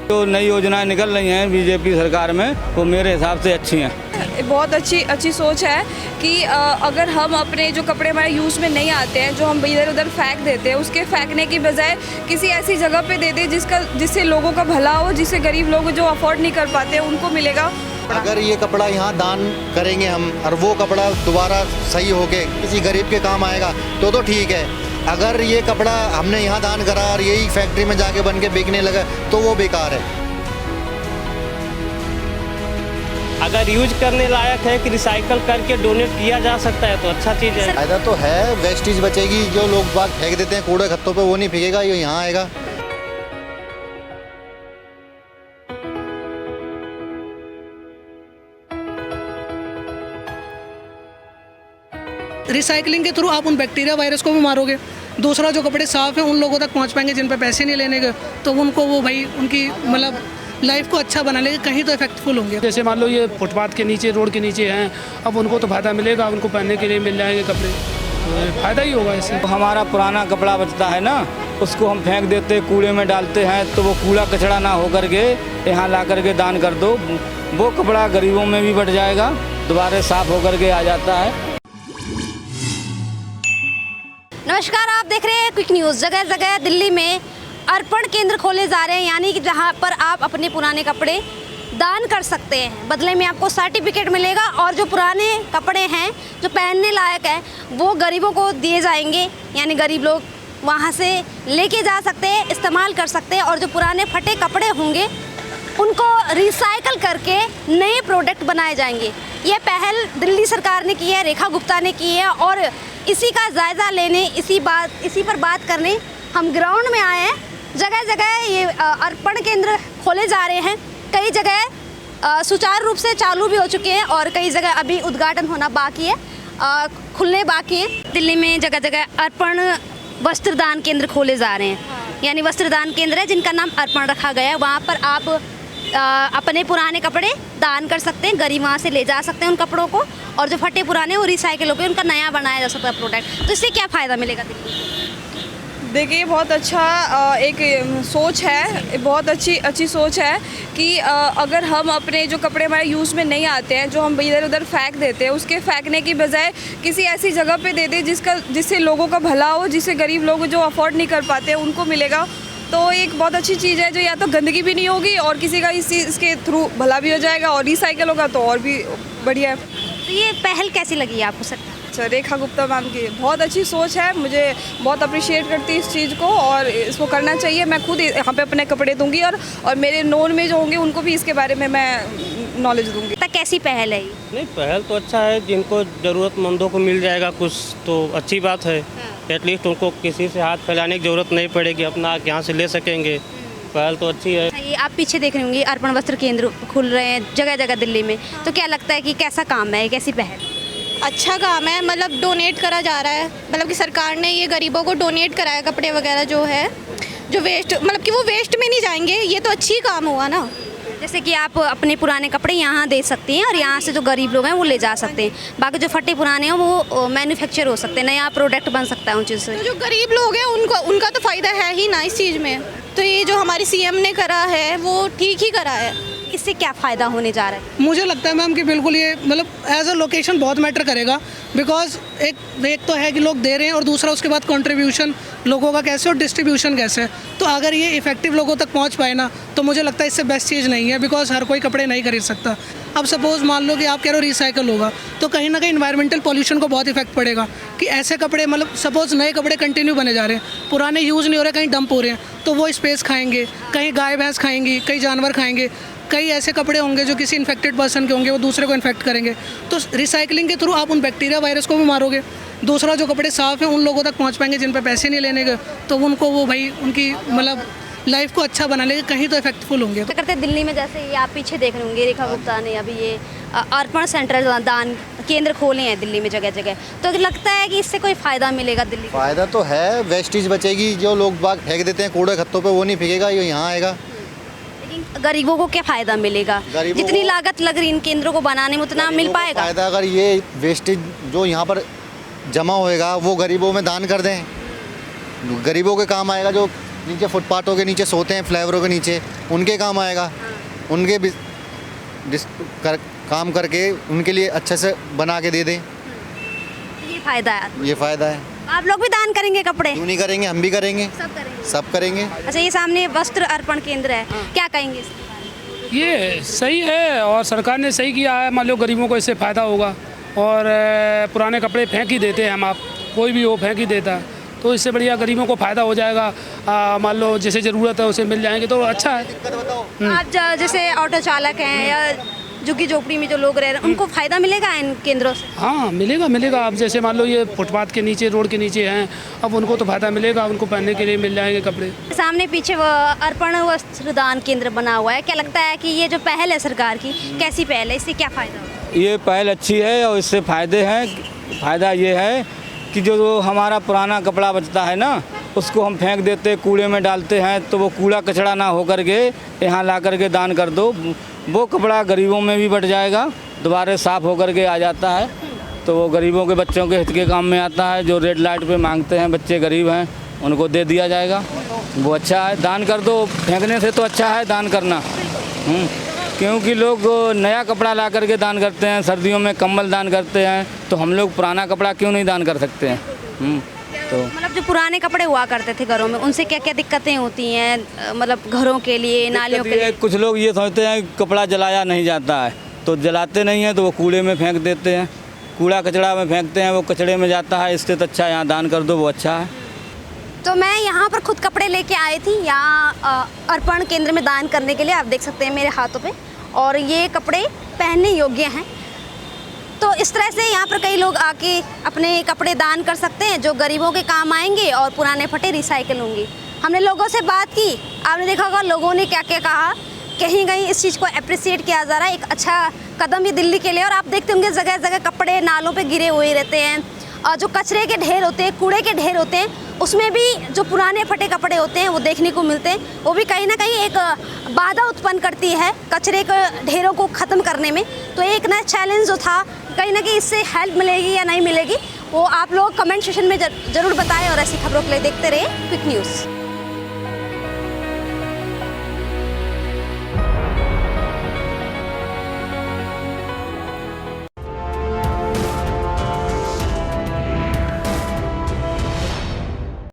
जो नई योजनाएं निकल रही हैं बीजेपी सरकार में वो मेरे हिसाब से अच्छी हैं। बहुत अच्छी सोच है कि अगर हम अपने जो कपड़े हमारे यूज़ में नहीं आते हैं, जो हम इधर उधर फेंक देते हैं, उसके फेंकने की बजाय किसी ऐसी जगह पे दे दे जिससे लोगों का भला हो, जिससे गरीब लोग जो अफोर्ड नहीं कर पाते उनको मिलेगा। अगर ये कपड़ा यहाँ दान करेंगे हम और वो कपड़ा दोबारा सही होके किसी गरीब के काम आएगा तो ठीक है। अगर ये कपड़ा हमने यहाँ दान करा और यही फैक्ट्री में जाके बन के बिकने लगा तो वो बेकार है। अगर यूज करने लायक है कि रिसाइकल करके डोनेट किया जा सकता है तो अच्छा चीज़ है। फायदा तो है, वेस्टेज बचेगी, जो लोग बाग फेंक देते हैं कूड़े खत्तों पे वो नहीं फेंकेगा, ये यहाँ आएगा। रिसाइकलिंग के थ्रू आप उन बैक्टीरिया वायरस को भी मारोगे। दूसरा, जो कपड़े साफ़ हैं उन लोगों तक पहुंच पाएंगे जिन पे पैसे नहीं लेने के, तो उनको वो भाई उनकी मतलब लाइफ को अच्छा बना लेंगे, कहीं तो इफेक्टफुल होंगे। जैसे मान लो ये फुटपाथ के नीचे, रोड के नीचे हैं, अब उनको तो फ़ायदा मिलेगा, उनको पहनने के लिए मिल जाएंगे कपड़े, तो फ़ायदा ही होगा इससे। तो हमारा पुराना कपड़ा बचता है ना, उसको हम फेंक देते, कूड़े में डालते हैं, तो वो कूड़ा कचरा ना हो करके यहाँ ला करके दान कर दो, वो कपड़ा गरीबों में भी बढ़ जाएगा, दोबारा साफ़ होकर के आ जाता है। नमस्कार, आप देख रहे हैं क्विक न्यूज़। जगह जगह दिल्ली में अर्पण केंद्र खोले जा रहे हैं, यानी कि जहां पर आप अपने पुराने कपड़े दान कर सकते हैं। बदले में आपको सर्टिफिकेट मिलेगा और जो पुराने कपड़े हैं जो पहनने लायक हैं वो गरीबों को दिए जाएंगे, यानी गरीब लोग वहां से लेके जा सकते हैं, इस्तेमाल कर सकते हैं। और जो पुराने फटे कपड़े होंगे उनको रिसाइकल करके नए प्रोडक्ट बनाए जाएंगे। ये पहल दिल्ली सरकार ने की है, रेखा गुप्ता ने की है, और इसी का जायज़ा लेने, इसी पर बात करने हम ग्राउंड में आए हैं। जगह जगह ये अर्पण केंद्र खोले जा रहे हैं। कई जगह सुचारू रूप से चालू भी हो चुके हैं और कई जगह अभी उद्घाटन होना बाकी है, खुलने बाकी हैं। दिल्ली में जगह जगह अर्पण वस्त्रदान केंद्र खोले जा रहे हैं, यानी वस्त्रदान केंद्र है जिनका नाम अर्पण रखा गया है। वहाँ पर आप अपने पुराने कपड़े दान कर सकते हैं, गरीब वहाँ से ले जा सकते हैं उन कपड़ों को, और जो फटे पुराने वो रिसाइकिल होकर उनका नया बनाया जा सकता है प्रोडक्ट। तो इससे क्या फ़ायदा मिलेगा दिल्ली? देखिए, बहुत अच्छा एक सोच है, बहुत अच्छी सोच है कि अगर हम अपने जो कपड़े हमारे यूज़ में नहीं आते हैं, जो हम इधर उधर फेंक देते हैं, उसके फेंकने की बजाय किसी ऐसी जगह पे दे दे जिससे लोगों का भला हो, जिससे गरीब लोग जो अफोर्ड नहीं कर पाते उनको मिलेगा। तो एक बहुत अच्छी चीज़ है, जो या तो गंदगी भी नहीं होगी और किसी का इसके थ्रू भला भी हो जाएगा और रिसाइकिल होगा तो और भी बढ़िया है। तो ये पहल कैसी लगी आपको सर? रेखा गुप्ता मैम की बहुत अच्छी सोच है, मुझे बहुत अप्रिशिएट करती है इस चीज़ को और इसको करना चाहिए। मैं खुद यहाँ पे अपने कपड़े दूंगी और मेरे नोन में जो होंगे उनको भी इसके बारे में मैं नॉलेज दूंगी। तो कैसी पहल है ये? नहीं, पहल तो अच्छा है, जिनको ज़रूरतमंदों को मिल जाएगा कुछ तो अच्छी बात है। एटलीस्ट उनको किसी से हाथ फैलाने की ज़रूरत नहीं पड़ेगी, अपना यहाँ से ले सकेंगे। पहल तो अच्छी है। ये आप पीछे देख रहे होंगे अर्पण वस्त्र केंद्र खुल रहे हैं जगह जगह दिल्ली में, तो क्या लगता है कि कैसा काम है, कैसी पहल? अच्छा काम है, मतलब डोनेट करा जा रहा है, मतलब कि सरकार ने ये गरीबों को डोनेट कराया कपड़े वगैरह जो है, जो वेस्ट मतलब कि वो वेस्ट में नहीं जाएंगे, ये तो अच्छी काम हुआ ना। जैसे कि आप अपने पुराने कपड़े यहाँ दे सकती हैं और यहाँ से जो गरीब लोग हैं वो ले जा सकते हैं, बाकी जो फटे पुराने हैं वो मैन्युफैक्चर हो सकते हैं, नया प्रोडक्ट बन सकता है उन चीज़ से। तो जो गरीब लोग हैं उनका तो फ़ायदा है ही ना इस चीज़ में। तो ये जो हमारी सीएम ने करा है वो ठीक ही करा है। इससे क्या फ़ायदा होने जा रहा है? मुझे लगता है मैम कि बिल्कुल ये मतलब एज अ लोकेशन बहुत मैटर करेगा, बिकॉज एक तो है कि लोग दे रहे हैं और दूसरा उसके बाद कंट्रीब्यूशन लोगों का कैसे और डिस्ट्रीब्यूशन कैसे है। तो अगर ये इफेक्टिव लोगों तक पहुंच पाए ना तो मुझे लगता है इससे बेस्ट चीज़ नहीं है, बिकॉज हर कोई कपड़े नहीं खरीद सकता। अब सपोज मान लो कि आप कह रहे हो रिसाइकल होगा तो कहीं ना कहीं इन्वायरमेंटल पॉल्यूशन को बहुत इफेक्ट पड़ेगा कि ऐसे कपड़े मतलब सपोज नए कपड़े कंटिन्यू बने जा रहे हैं, पुराने यूज़ नहीं हो रहे, कहीं डंप हो रहे हैं, तो वो स्पेस खाएंगे, कहीं गाय भैंस खाएंगी, कई जानवर खाएंगे, कई ऐसे कपड़े होंगे जो किसी इन्फेक्टेड पर्सन के होंगे वो दूसरे को इन्फेक्ट करेंगे। तो रिसाइकलिंग के थ्रू आप उन बैक्टीरिया वायरस को भी मारोगे। दूसरा, जो कपड़े साफ़ हैं उन लोगों तक पहुंच पाएंगे जिन पे पैसे नहीं लेने के, तो उनको वो भाई उनकी मतलब लाइफ को अच्छा बना लेंगे, कहीं तो इफेक्टफुल होंगे। तो करते दिल्ली में जैसे ये आप पीछे देख रहे होंगे रेखा गुप्ता ने अभी ये अर्पण सेंटर दान केंद्र खोले हैं दिल्ली में जगह जगह, तो लगता है कि इससे कोई फ़ायदा मिलेगा दिल्ली? फ़ायदा तो है, वेस्टेज बचेगी, जो लोग बाग फेंक देते हैं कूड़े खत्तों पे वो नहीं फेंकेगा, ये यहाँ आएगा। लेकिन गरीबों को क्या फ़ायदा मिलेगा? जितनी लागत लग रही इन केंद्रों को बनाने में उतना मिल पाएगा? फ़ायदा अगर ये वेस्टेज जो यहाँ पर जमा होएगा वो गरीबों में दान कर दें, गरीबों के काम आएगा, जो नीचे फुटपाथों के नीचे सोते हैं, फ्लाईओवरों के नीचे, उनके काम आएगा। उनके भी काम करके उनके लिए अच्छे से बना के दे दें, ये फायदा है। ये फ़ायदा है। आप लोग भी दान करेंगे कपड़े? क्यों नहीं करेंगे, हम भी करेंगे, सब करेंगे। सब करेंगे। अच्छा, ये सामने वस्त्र अर्पण केंद्र है, क्या कहेंगे इसके बारे में? ये सही है और सरकार ने सही किया है। मान लो गरीबों को इससे फ़ायदा होगा और पुराने कपड़े फेंक ही देते हैं हम, आप कोई भी हो फेंक ही देता है, तो इससे बढ़िया गरीबों को फ़ायदा हो जाएगा। मान लो जैसे ज़रूरत है उसे मिल जाएंगे तो अच्छा है। आप जैसे ऑटो चालक हैं या झुग्गी झोपड़ी में जो लोग रह रहे हैं, उनको फ़ायदा मिलेगा इन केंद्रों से? हाँ, मिलेगा। अब जैसे मान लो ये फुटपाथ के नीचे, रोड के नीचे हैं, अब उनको तो फ़ायदा मिलेगा, उनको पहनने के लिए मिल जाएंगे कपड़े। सामने पीछे वो अर्पण वस्त्र दान केंद्र बना हुआ है, क्या लगता है कि ये जो पहल है सरकार की, कैसी पहल है, इससे क्या फ़ायदा होगा? ये पहल अच्छी है और इससे फ़ायदे हैं। फ़ायदा ये है कि जो हमारा पुराना कपड़ा बचता है ना, उसको हम फेंक देते, कूड़े में डालते हैं, तो वो कूड़ा कचरा ना हो करके यहाँ ला करके दान कर दो। वो कपड़ा गरीबों में भी बट जाएगा, दोबारा साफ़ हो करके आ जाता है, तो वो गरीबों के बच्चों के हित के काम में आता है। जो रेड लाइट पे मांगते हैं, बच्चे गरीब हैं, उनको दे दिया जाएगा। वो अच्छा है, दान कर दो। फेंकने से तो अच्छा है दान करना। क्योंकि लोग नया कपड़ा ला करके दान करते हैं, सर्दियों में कंबल दान करते हैं, तो हम लोग पुराना कपड़ा क्यों नहीं दान कर सकते हैं? तो मतलब जो पुराने कपड़े हुआ करते थे घरों में, उनसे क्या क्या दिक्कतें होती हैं, मतलब घरों के लिए, नालियों के लिए? कुछ लोग ये सोचते हैं कि कपड़ा जलाया नहीं जाता है, तो जलाते नहीं हैं, तो वो कूड़े में फेंक देते हैं, कूड़ा कचड़ा में फेंकते हैं, वो कचड़े में जाता है। इससे तो अच्छा यहाँ दान कर दो, वो अच्छा है। तो मैं यहाँ पर खुद कपड़े लेके आई थी यहाँ अर्पण केंद्र में दान करने के लिए। आप देख सकते हैं मेरे हाथों पे, और ये कपड़े पहनने योग्य हैं। तो इस तरह से यहाँ पर कई लोग आके अपने कपड़े दान कर सकते हैं जो गरीबों के काम आएंगे और पुराने फटे रिसाइकिल होंगे। हमने लोगों से बात की, आपने देखा होगा लोगों ने क्या क्या कहा। कहीं कहीं इस चीज़ को अप्रिसिएट किया जा रहा है, एक अच्छा कदम ये दिल्ली के लिए। और आप देखते होंगे जगह जगह कपड़े नालों पे गिरे हुए रहते हैं, और जो कचरे के ढेर होते हैं, कूड़े के ढेर होते हैं, उसमें भी जो पुराने फटे कपड़े होते हैं वो देखने को मिलते हैं। वो भी कहीं ना कहीं एक बाधा उत्पन्न करती है कचरे के ढेरों को ख़त्म करने में। तो एक नया चैलेंज जो था, कहीं ना कहीं इससे हेल्प मिलेगी या नहीं मिलेगी, वो आप लोग कमेंट सेक्शन में ज़रूर बताएं। और ऐसी खबरों के लिए देखते रहिए क्विक न्यूज़।